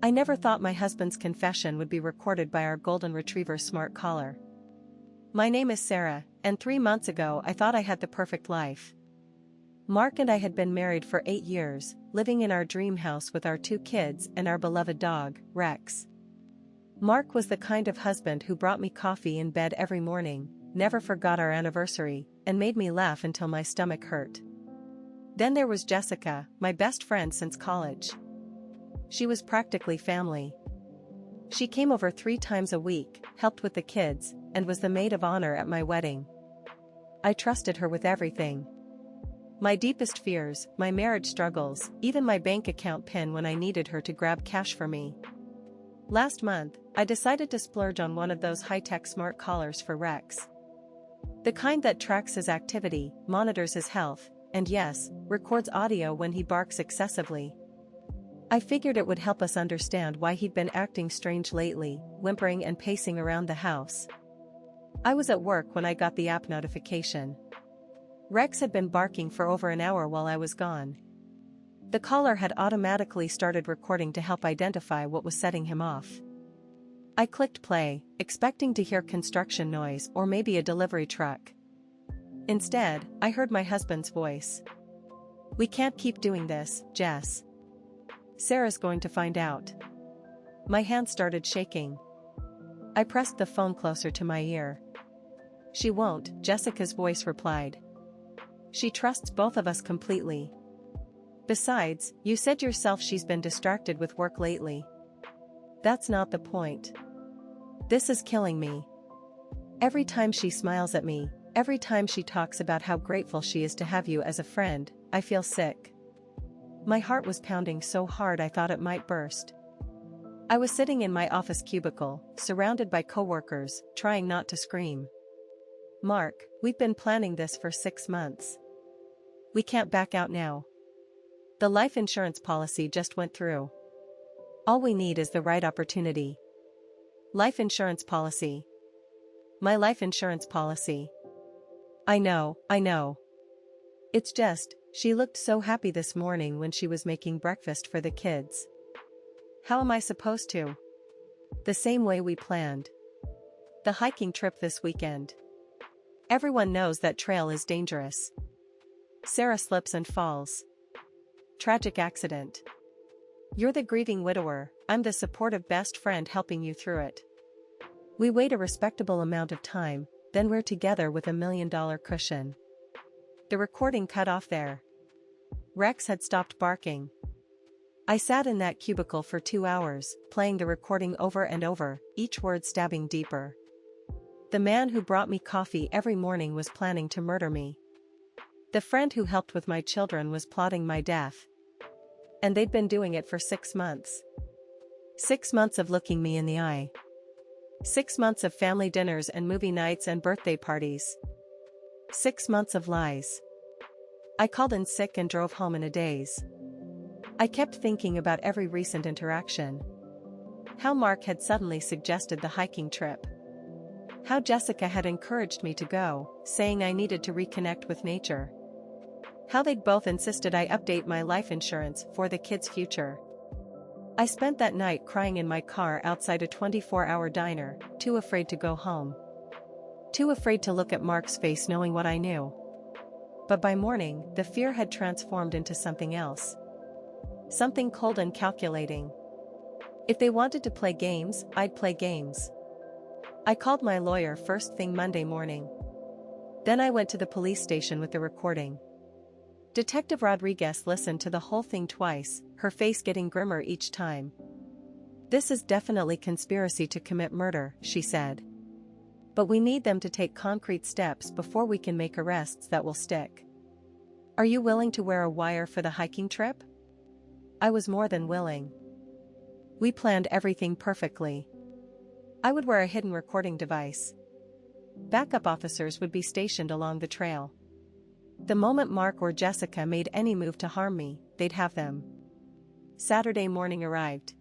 I never thought my husband's confession would be recorded by our golden retriever smart collar. My name is Sarah, and 3 months ago I thought I had the perfect life. Mark and I had been married for 8 years, living in our dream house with our 2 kids and our beloved dog, Rex. Mark was the kind of husband who brought me coffee in bed every morning, never forgot our anniversary, and made me laugh until my stomach hurt. Then there was Jessica, my best friend since college. She was practically family. She came over 3 times a week, helped with the kids, and was the maid of honor at my wedding. I trusted her with everything. My deepest fears, my marriage struggles, even my bank account PIN when I needed her to grab cash for me. Last month, I decided to splurge on one of those high-tech smart collars for Rex. The kind that tracks his activity, monitors his health, and yes, records audio when he barks excessively. I figured it would help us understand why he'd been acting strange lately, whimpering and pacing around the house. I was at work when I got the app notification. Rex had been barking for over an hour while I was gone. The collar had automatically started recording to help identify what was setting him off. I clicked play, expecting to hear construction noise or maybe a delivery truck. Instead, I heard my husband's voice. "We can't keep doing this, Jess. Sarah's going to find out." My hand started shaking. I pressed the phone closer to my ear. "She won't," Jessica's voice replied. "She trusts both of us completely. Besides, you said yourself she's been distracted with work lately." "That's not the point. This is killing me. Every time she smiles at me, every time she talks about how grateful she is to have you as a friend, I feel sick." My heart was pounding so hard I thought it might burst. I was sitting in my office cubicle, surrounded by coworkers, trying not to scream. "Mark, we've been planning this for 6 months. We can't back out now. The life insurance policy just went through. All we need is the right opportunity." Life insurance policy. My life insurance policy. I know. It's just, she looked so happy this morning when she was making breakfast for the kids. How am I supposed to? The same way we planned. The hiking trip this weekend. Everyone knows that trail is dangerous. Sarah slips and falls. Tragic accident. You're the grieving widower, I'm the supportive best friend helping you through it. We wait a respectable amount of time, then we're together with $1 million cushion. The recording cut off there. Rex had stopped barking. I sat in that cubicle for 2 hours, playing the recording over and over, each word stabbing deeper. The man who brought me coffee every morning was planning to murder me. The friend who helped with my children was plotting my death. And they'd been doing it for 6 months. 6 months of looking me in the eye. 6 months of family dinners and movie nights and birthday parties. 6 months of lies. I called in sick and drove home in a daze. I kept thinking about every recent interaction. How Mark had suddenly suggested the hiking trip. How Jessica had encouraged me to go, saying I needed to reconnect with nature. How they'd both insisted I update my life insurance for the kids' future. I spent that night crying in my car outside a 24-hour diner, too afraid to go home. Too afraid to look at Mark's face knowing what I knew. But by morning, the fear had transformed into something else. Something cold and calculating. If they wanted to play games, I'd play games. I called my lawyer first thing Monday morning. Then I went to the police station with the recording. Detective Rodriguez listened to the whole thing twice, her face getting grimmer each time. "This is definitely conspiracy to commit murder," she said. "But we need them to take concrete steps before we can make arrests that will stick. Are you willing to wear a wire for the hiking trip?" I was more than willing. We planned everything perfectly. I would wear a hidden recording device. Backup officers would be stationed along the trail. The moment Mark or Jessica made any move to harm me, they'd have them. Saturday morning arrived.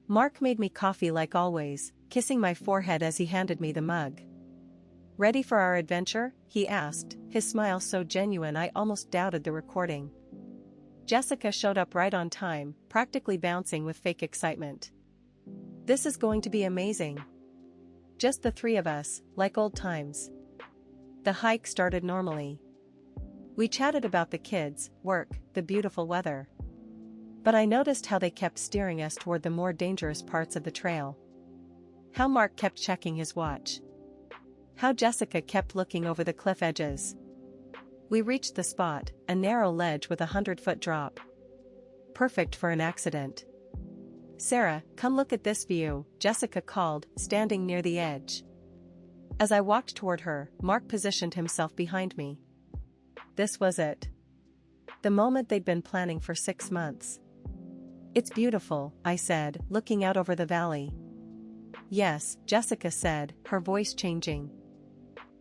Mark made me coffee like always, kissing my forehead as he handed me the mug. "Ready for our adventure?" he asked, his smile so genuine I almost doubted the recording. Jessica showed up right on time, practically bouncing with fake excitement. This is going to be amazing. Just the three of us, like old times. The hike started normally. We chatted about the kids, work, the beautiful weather. But I noticed how they kept steering us toward the more dangerous parts of the trail. How Mark kept checking his watch. How Jessica kept looking over the cliff edges. We reached the spot, a narrow ledge with a 100-foot drop. Perfect for an accident. "Sarah, come look at this view," Jessica called, standing near the edge. As I walked toward her, Mark positioned himself behind me. This was it. The moment they'd been planning for 6 months. "It's beautiful," I said, looking out over the valley. "Yes," Jessica said, her voice changing.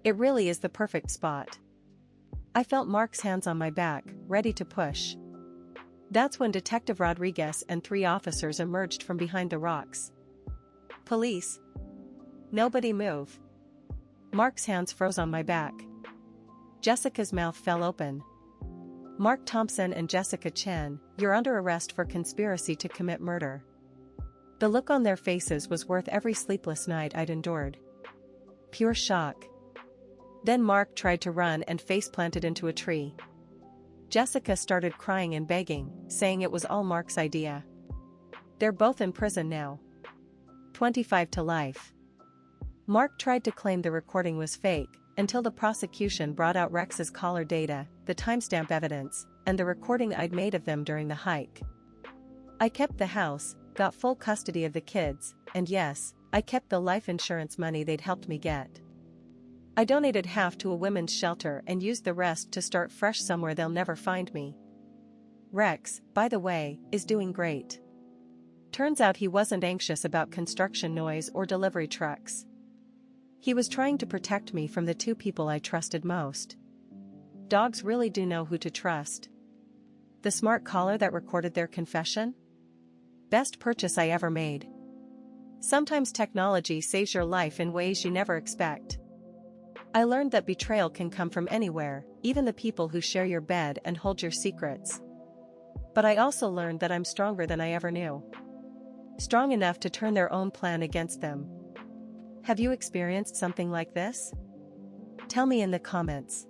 "It really is the perfect spot." I felt Mark's hands on my back, ready to push. That's when Detective Rodriguez and 3 officers emerged from behind the rocks. "Police. Nobody move." Mark's hands froze on my back. Jessica's mouth fell open. "Mark Thompson and Jessica Chen, you're under arrest for conspiracy to commit murder." The look on their faces was worth every sleepless night I'd endured. Pure shock. Then Mark tried to run and face-planted into a tree. Jessica started crying and begging, saying it was all Mark's idea. They're both in prison now. 25 to life. Mark tried to claim the recording was fake, until the prosecution brought out Rex's caller data, the timestamp evidence, and the recording I'd made of them during the hike. I kept the house, got full custody of the kids, and yes, I kept the life insurance money they'd helped me get. I donated half to a women's shelter and used the rest to start fresh somewhere they'll never find me. Rex, by the way, is doing great. Turns out he wasn't anxious about construction noise or delivery trucks. He was trying to protect me from the 2 people I trusted most. Dogs really do know who to trust. The smart collar that recorded their confession? Best purchase I ever made. Sometimes technology saves your life in ways you never expect. I learned that betrayal can come from anywhere, even the people who share your bed and hold your secrets. But I also learned that I'm stronger than I ever knew. Strong enough to turn their own plan against them. Have you experienced something like this? Tell me in the comments.